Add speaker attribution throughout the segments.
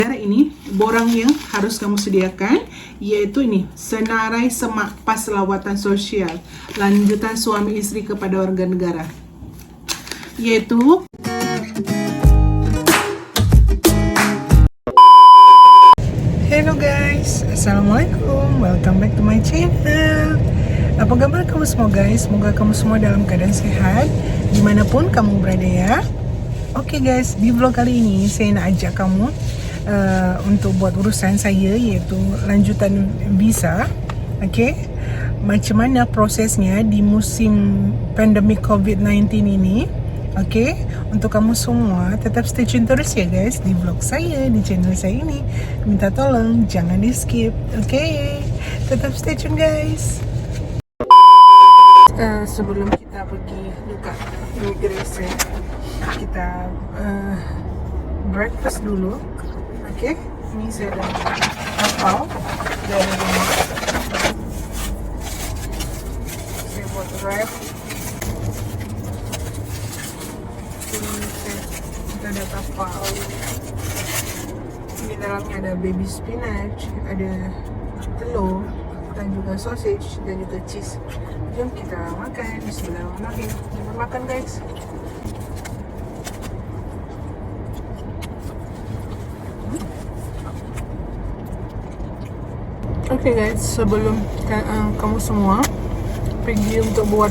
Speaker 1: Ini borang yang harus kamu sediakan, yaitu ini senarai semak pas lawatan sosial lanjutan suami istri kepada warga negara, yaitu hello guys, assalamualaikum, welcome back to my channel. Apa kabar kamu semua guys? Semoga kamu semua dalam keadaan sehat dimanapun kamu berada ya. Oke guys, di vlog kali ini saya nak ajak kamu untuk buat urusan saya, yaitu lanjutan visa. Oke, macam mana prosesnya di musim pandemik COVID-19 ini. Oke, untuk kamu semua tetap stay tune terus ya guys di vlog saya, di channel saya ini. Minta tolong jangan di skip. Oke, tetap stay tune guys. Sebelum kita pergi dekat imigrasi, kita breakfast dulu. Oke, ini saya dah hafal dari rumah. Saya buat wrap. Kita dah hafal. Ini dalamnya ada baby spinach, ada telur, dan juga sausage, dan juga cheese. Jom kita makan. Bismillahirrahmanirrahim. Kita makan guys. Oke guys, sebelum kamu semua pergi untuk buat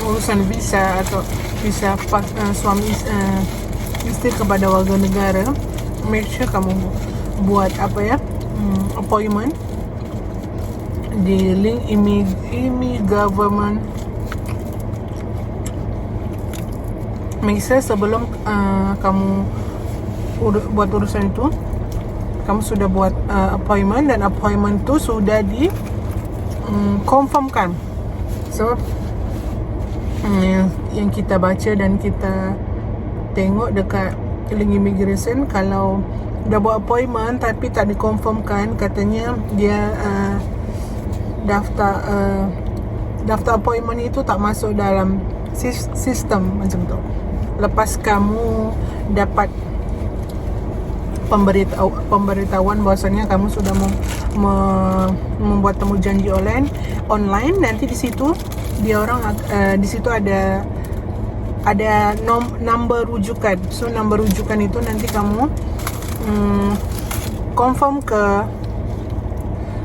Speaker 1: urusan visa atau visa suami istri kepada warga negara, make sure kamu buat appointment di link government. Make sure sebelum kamu buat urusan itu, kamu sudah buat appointment, dan appointment tu sudah di confirmkan. So yang kita baca dan kita tengok dekat link immigration, kalau dah buat appointment tapi tak dikonfirmkan, katanya dia daftar appointment itu tak masuk dalam sistem macam tu. Lepas kamu dapat pemberitahuan bahwasanya kamu sudah membuat temu janji online, nanti di situ di situ ada number rujukan. So number rujukan itu nanti kamu confirm ke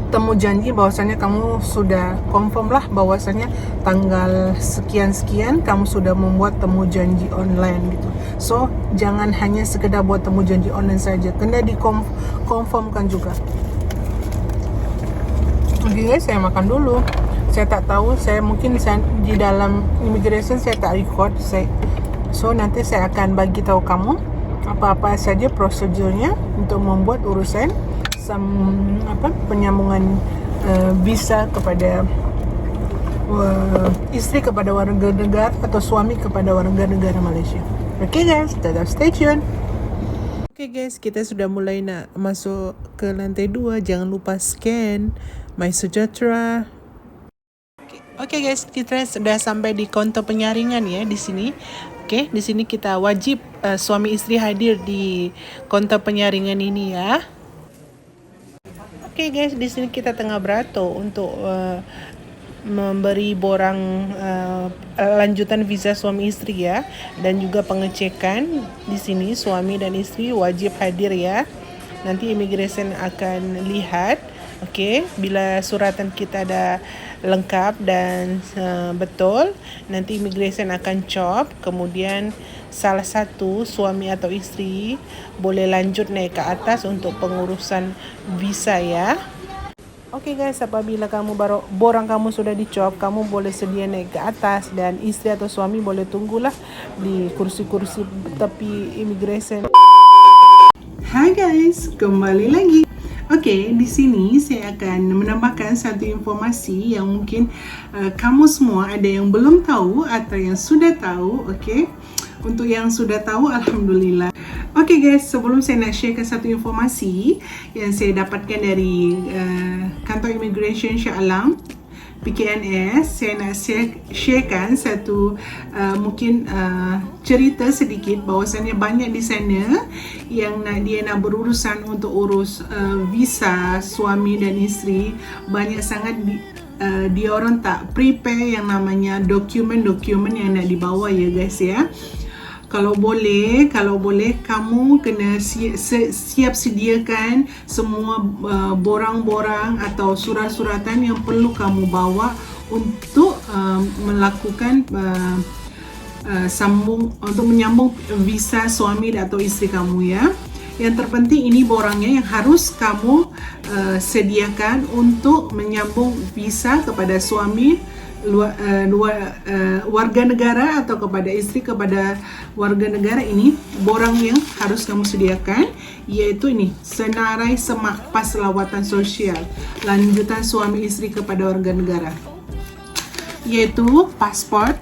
Speaker 1: temu janji bahwasanya kamu sudah confirm lah bahwasanya tanggal sekian-sekian kamu sudah membuat temu janji online gitu. So jangan hanya sekedar buat temu janji online saja, kena dikonfirmkan juga. Oke guys, saya makan dulu. Saya tak tahu, saya mungkin di dalam immigration saya tak record. So nanti saya akan bagi tahu kamu apa-apa saja prosedurnya untuk membuat urusan penyambungan visa kepada istri kepada warga negara atau suami kepada warga negara Malaysia. Okay guys, tetap stay tune. Okay guys, kita sudah mulai nak masuk ke lantai 2. Jangan lupa scan MySejahtera. Okay guys, kita sudah sampai di kaunter penyaringan ya di sini. Okay, di sini kita wajib suami istri hadir di kaunter penyaringan ini ya. Oke guys, di sini kita tengah beratur untuk memberi borang lanjutan visa suami istri ya, dan juga pengecekan. Di sini suami dan istri wajib hadir ya. Nanti immigration akan lihat, oke, bila suratan kita dah lengkap dan betul, nanti immigration akan chop. Kemudian salah satu suami atau istri boleh lanjut naik ke atas untuk pengurusan visa ya. Oke guys, apabila borang kamu sudah dicop, kamu boleh sedia naik ke atas, dan istri atau suami boleh tunggulah di kursi-kursi tepi immigration. Hai guys, kembali lagi. Oke, di sini saya akan menambahkan satu informasi yang mungkin kamu semua ada yang belum tahu atau yang sudah tahu. Oke, untuk yang sudah tahu, alhamdulillah. Oke guys, sebelum saya nak sharekan satu informasi yang saya dapatkan dari kantor immigration Shah Alam. PKNS, saya nak sharekan satu mungkin cerita sedikit bahwasannya banyak di sana yang dia nak berurusan untuk urus visa suami dan isteri. Banyak sangat dia orang tak prepare yang namanya dokumen-dokumen yang nak dibawa ya guys ya. Kalau boleh kamu kena siap sediakan semua borang-borang atau surat-suratan yang perlu kamu bawa untuk melakukan untuk menyambung visa suami atau isteri kamu ya. Yang terpenting ini borangnya yang harus kamu sediakan untuk menyambung visa kepada suami warga negara atau kepada isteri kepada warga negara. Ini borang yang harus kamu sediakan, yaitu ini senarai semak pas lawatan sosial lanjutan suami isteri kepada warga negara, yaitu pasport,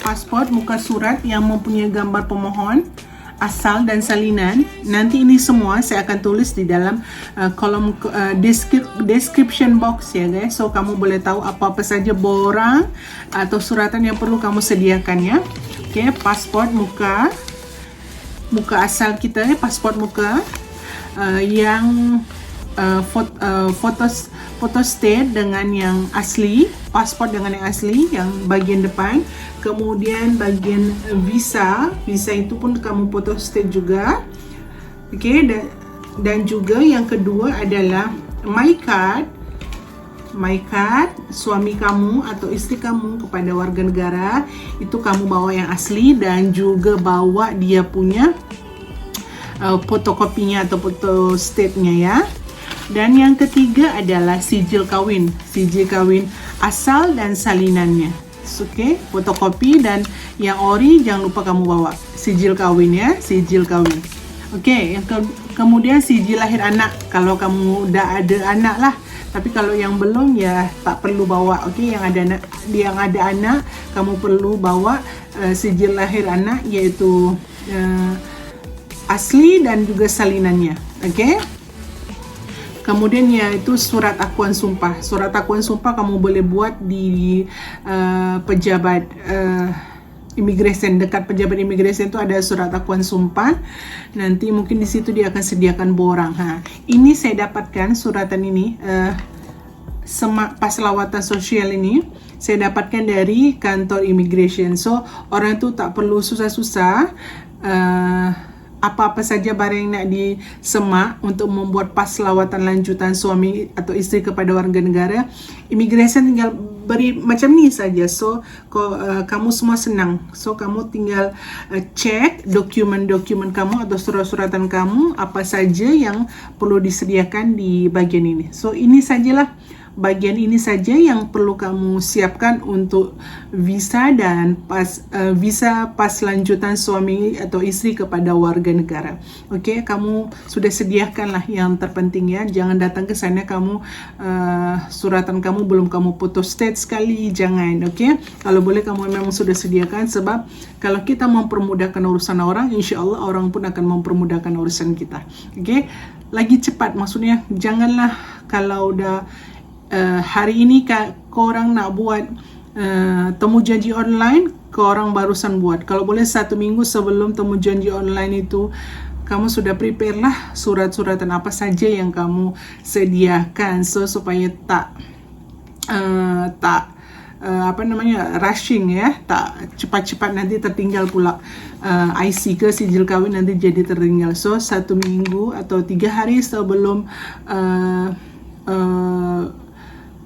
Speaker 1: pasport muka surat yang mempunyai gambar pemohon, asal dan salinan. Nanti ini semua saya akan tulis di dalam kolom description box ya guys. So kamu boleh tahu apa-apa saja borang atau suratan yang perlu kamu sediakan ya. Oke, pasport muka asal kita ya, pasport muka yang foto state dengan yang asli, pasport dengan yang asli yang bagian depan. Kemudian bagian visa itu pun kamu foto state juga. Okey, dan juga yang kedua adalah my card suami kamu atau isteri kamu kepada warga negara, itu kamu bawa yang asli dan juga bawa dia punya fotokopinya atau foto state-nya ya. Dan yang ketiga adalah sijil kawin asal dan salinannya. Okey, fotokopi, dan yang ori jangan lupa kamu bawa sijil kawin ya, sijil kawin. Okey, kemudian sijil lahir anak kalau kamu dah ada anak lah. Tapi kalau yang belum ya tak perlu bawa. Okey, yang ada anak kamu perlu bawa sijil lahir anak, iaitu asli dan juga salinannya. Okey. Kemudian yaitu surat akuan sumpah. Surat akuan sumpah kamu boleh buat di pejabat immigration. Dekat pejabat immigration itu ada surat akuan sumpah. Nanti mungkin di situ dia akan sediakan borang. Ini saya dapatkan suratan ini, semak pas lawatan sosial ini saya dapatkan dari kantor immigration. So orang tu tak perlu susah-susah. Apa-apa saja barang yang nak disemak untuk membuat pas lawatan lanjutan suami atau isteri kepada warga negara, immigration tinggal beri macam ni saja. So kamu semua senang. So kamu tinggal cek dokumen-dokumen kamu atau surat-suratan kamu apa saja yang perlu disediakan di bagian ini. So ini sajalah, bagian ini saja yang perlu kamu siapkan untuk visa dan visa pas lanjutan suami atau isteri kepada warga negara. Okey, kamu sudah sediakanlah yang terpenting ya. Jangan datang ke sana kamu suratan kamu belum kamu foto state sekali, jangan. Okey, kalau boleh kamu memang sudah sediakan, sebab kalau kita mempermudahkan urusan orang, insya-Allah orang pun akan mempermudahkan urusan kita. Okey, lagi cepat, maksudnya janganlah kalau dah hari ini korang nak buat temu janji online, korang barusan buat. Kalau boleh 1 minggu sebelum temu janji online itu kamu sudah prepare lah surat-suratan apa saja yang kamu sediakan, so supaya tak rushing ya, tak cepat-cepat nanti tertinggal pula IC ke sijil kahwin, nanti jadi tertinggal. So 1 minggu atau 3 hari sebelum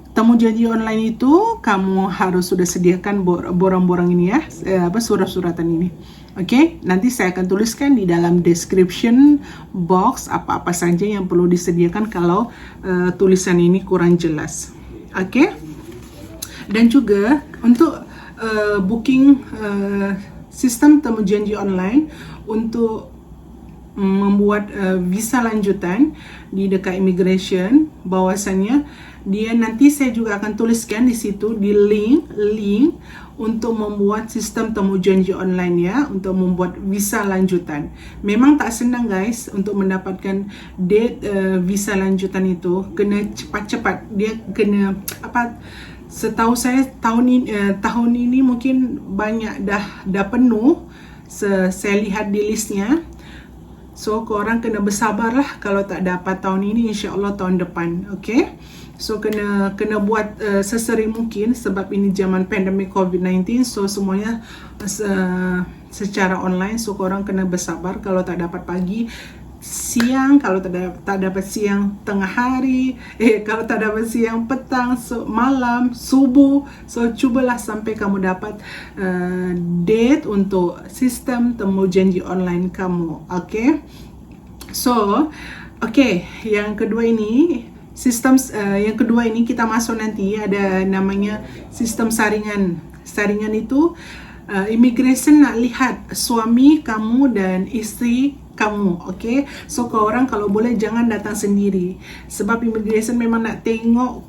Speaker 1: temu janji online itu kamu harus sudah sediakan borang-borang ini ya, surat-suratan ini. Okey, nanti saya akan tuliskan di dalam description box apa-apa saja yang perlu disediakan kalau tulisan ini kurang jelas. Okey. Dan juga untuk booking sistem temu janji online untuk membuat visa lanjutan di dekat immigration, bahwasannya dia nanti saya juga akan tuliskan di situ di link untuk membuat sistem temu janji online ya, untuk membuat visa lanjutan. Memang tak senang guys untuk mendapatkan date visa lanjutan itu, kena cepat-cepat. Dia kena setahu saya tahun ini mungkin banyak dah penuh. Saya lihat di listnya. So korang kena bersabarlah, kalau tak dapat tahun ini, insya-Allah tahun depan. Okay? So kena buat sesering mungkin, sebab ini zaman pandemik COVID-19. So semuanya secara online. So korang kena bersabar. Kalau tak dapat pagi, siang. Kalau tak dapat siang, tengah hari. Kalau tak dapat siang, petang, malam, subuh. So cubalah sampai kamu dapat date untuk sistem temu janji online kamu. Okay? So okay, yang kedua ini sistem yang kedua ini kita masuk nanti ada namanya sistem saringan. Saringan itu immigration nak lihat suami kamu dan isteri kamu. Okay, so korang kalau boleh jangan datang sendiri, sebab immigration memang nak tengok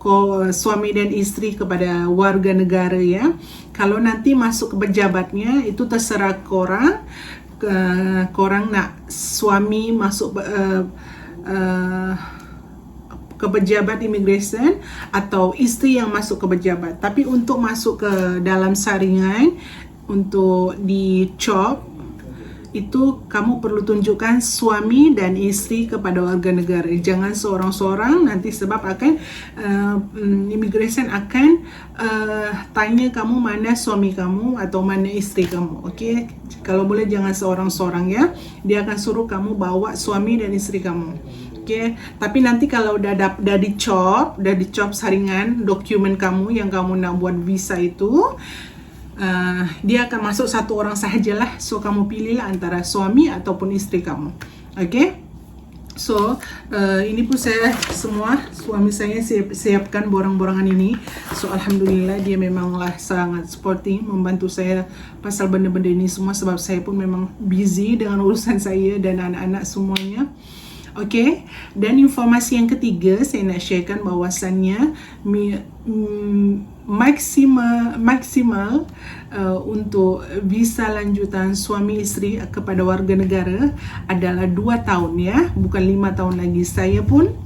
Speaker 1: suami dan isteri kepada warga negara ya. Kalau nanti masuk ke pejabatnya, itu terserah korang. Korang nak suami masuk ke pejabat immigration atau isteri yang masuk ke pejabat. Tapi untuk masuk ke dalam saringan untuk di CHOP itu kamu perlu tunjukkan suami dan isteri kepada warga negara. Jangan seorang-seorang nanti, sebab akan immigration akan tanya kamu mana suami kamu atau mana isteri kamu. Okay? Kalau boleh jangan seorang-seorang ya. Dia akan suruh kamu bawa suami dan isteri kamu. Okay? Tapi nanti kalau dah dicop saringan dokumen kamu yang kamu nak buat visa itu, dia akan masuk satu orang sahajalah. So kamu pilihlah antara suami ataupun isteri kamu. Okay? So ini pun saya semua suami saya siapkan borang-borangan ini. So alhamdulillah dia memanglah sangat supporting, membantu saya pasal benda-benda ini semua, sebab saya pun memang busy dengan urusan saya dan anak-anak semuanya. Okay, dan informasi yang ketiga saya nak sharekan bahwasannya maksimal untuk visa lanjutan suami isteri kepada warga negara adalah 2 tahun ya, bukan 5 tahun lagi. Saya pun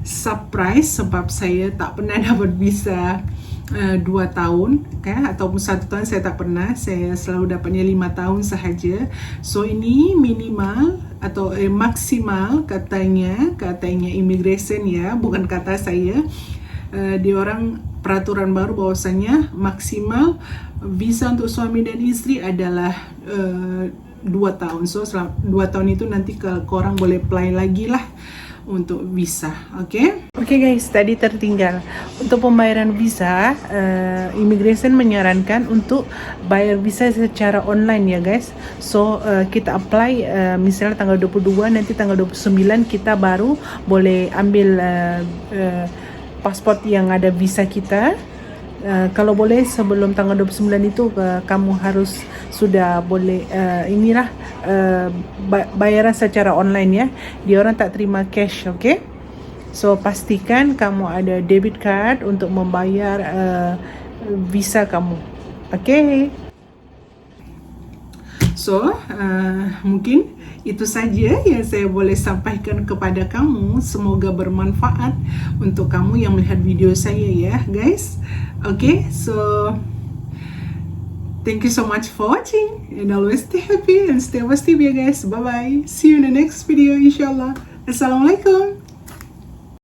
Speaker 1: surprise sebab saya tak pernah dapat visa 2 tahun ataupun 1 tahun, saya tak pernah. Saya selalu dapatnya 5 tahun sahaja. So ini minimal atau maksimal katanya immigration ya, bukan kata saya. Dia orang peraturan baru bahwasanya maksimal visa untuk suami dan isteri adalah 2 tahun. So 2 tahun itu nanti korang boleh apply lagi lah untuk visa. Okay guys, tadi tertinggal untuk pembayaran visa. Immigration menyarankan untuk bayar visa secara online ya guys. So kita apply misalnya tanggal 22, nanti tanggal 29 kita baru boleh ambil pasport yang ada visa kita. Kalau boleh sebelum tanggal 29 itu kamu harus sudah boleh bayaran secara online ya. Dia orang tak terima cash. Okay, so pastikan kamu ada debit card untuk membayar visa kamu. Okay, so mungkin itu saja yang saya boleh sampaikan kepada kamu. Semoga bermanfaat untuk kamu yang melihat video saya ya guys. Okay, so thank you so much for watching, and always stay happy and stay positive ya guys. Bye bye, see you in the next video inshallah. Assalamualaikum.